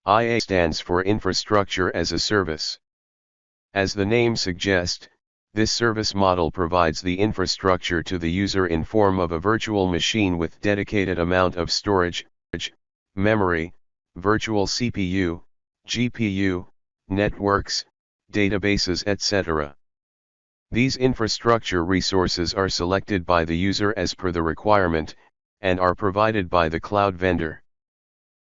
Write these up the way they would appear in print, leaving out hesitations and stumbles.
IaaS stands for Infrastructure as a Service. As the name suggests, this service model provides the infrastructure to the user in form of a virtual machine with dedicated amount of storage, memory, virtual CPU, GPU, networks, databases, etc. These infrastructure resources are selected by the user as per the requirement, and are provided by the cloud vendor.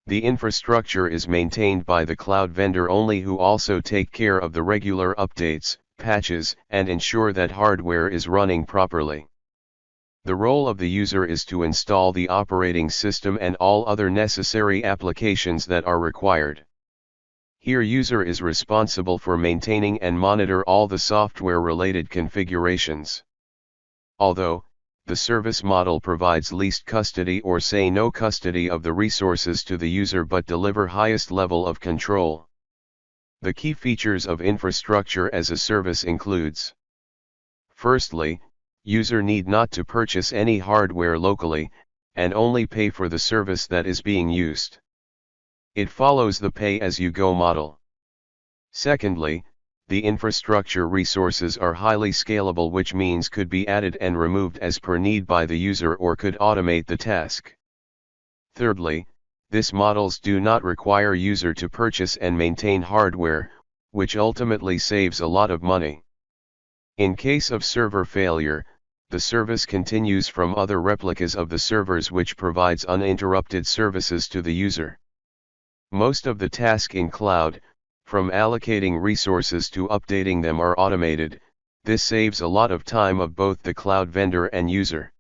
The infrastructure is maintained by the cloud vendor only, who also take care of the regular updates, patches, and ensure that hardware is running properly. The role of the user is to install the operating system and all other necessary applications that are required. Here, user is responsible for maintaining and monitor all the software-related configurations. Although, the service model provides least custody or say no custody of the resources to the user but deliver highest level of control. The key features of infrastructure as a service includes: firstly, user need not to purchase any hardware locally, and only pay for the service that is being used. It follows the pay-as-you-go model. Secondly, the infrastructure resources are highly scalable, which means could be added and removed as per need by the user or could automate the task. Thirdly, these models do not require user to purchase and maintain hardware, which ultimately saves a lot of money. In case of server failure, the service continues from other replicas of the servers, which provides uninterrupted services to the user. Most of the tasks in cloud, from allocating resources to updating them, are automated. This saves a lot of time of both the cloud vendor and user.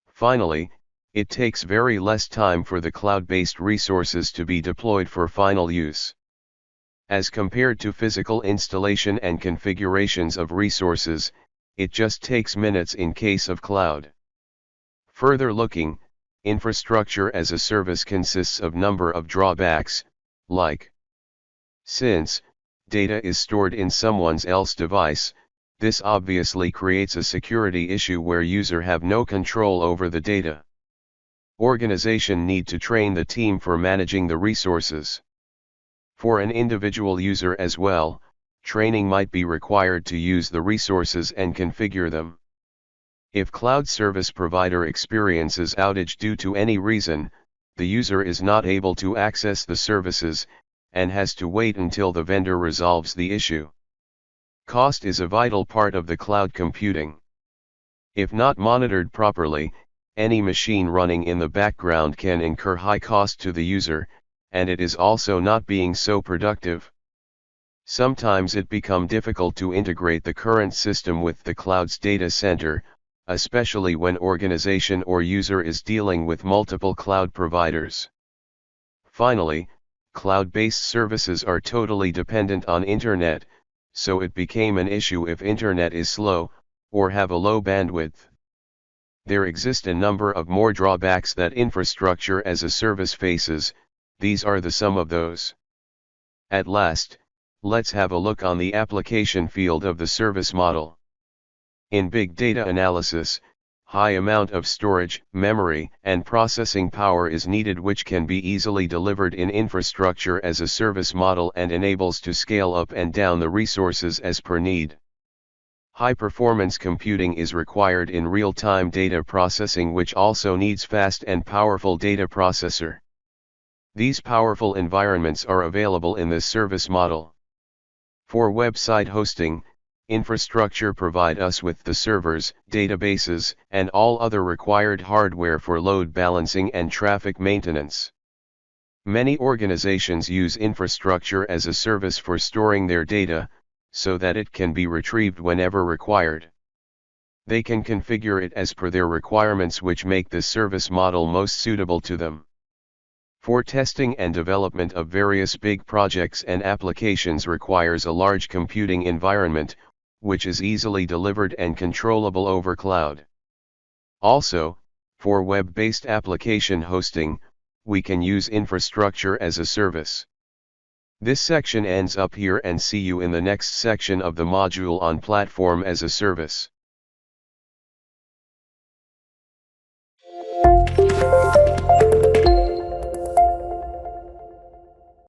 Finally, it takes very less time for the cloud-based resources to be deployed for final use. As compared to physical installation and configurations of resources, it just takes minutes in case of cloud. Further looking, infrastructure as a service consists of number of drawbacks, like: since data is stored in someone else's device, this obviously creates a security issue where user have no control over the data. Organization need to train the team for managing the resources. For an individual user as well, training might be required to use the resources and configure them. If cloud service provider experiences outage due to any reason, the user is not able to access the services, and has to wait until the vendor resolves the issue. Cost is a vital part of the cloud computing. If not monitored properly, any machine running in the background can incur high cost to the user, and it is also not being so productive. Sometimes it becomes difficult to integrate the current system with the cloud's data center, especially when organization or user is dealing with multiple cloud providers. Finally, cloud-based services are totally dependent on internet, so it became an issue if internet is slow, or have a low bandwidth. There exist a number of more drawbacks that infrastructure as a service faces. These are the some of those. At last, let's have a look on the application field of the service model. In big data analysis, high amount of storage, memory, and processing power is needed, which can be easily delivered in infrastructure as a service model and enables to scale up and down the resources as per need. High performance computing is required in real-time data processing, which also needs fast and powerful data processor. These powerful environments are available in this service model. For website hosting, infrastructure provide us with the servers, databases, and all other required hardware for load balancing and traffic maintenance. Many organizations use infrastructure as a service for storing their data, so that it can be retrieved whenever required. They can configure it as per their requirements, which make this service model most suitable to them. For testing and development of various big projects and applications requires a large computing environment, which is easily delivered and controllable over cloud. Also, for web-based application hosting, we can use infrastructure as a service. This section ends up here, and see you in the next section of the module on platform as a service.